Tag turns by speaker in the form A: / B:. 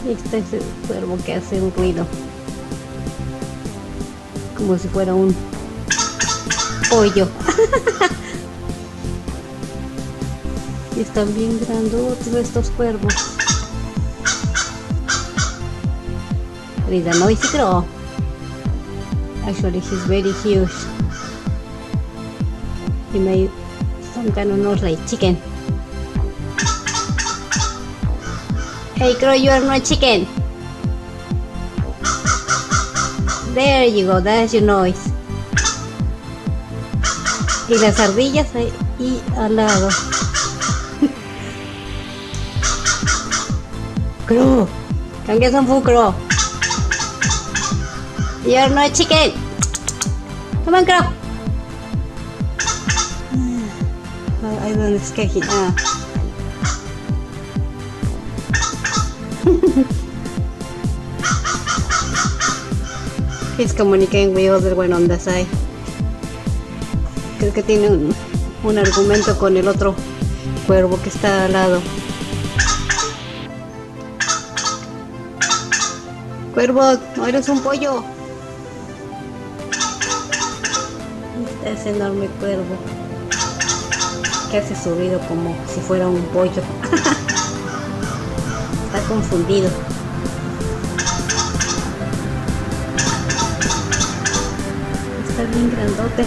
A: Este es el cuervo que hace un ruido como si fuera un pollo. Y están bien grandotes estos cuervos. He's a noisy crow. Actually, he's very huge. He made some kind of noise like chicken. Hey crow, you are not chicken. There you go, that's your noise. Y las ardillas ahí al lado. Crow, can get some food, crow. You're not chicken. Come on, crow. I don't scare him. He's communicating with other one on the side. Creo que tiene un argumento con el otro cuervo que está al lado. Cuervo, no eres un pollo. Este es enorme cuervo que hace su ruido como si fuera un pollo. Está confundido. Está bien grandote.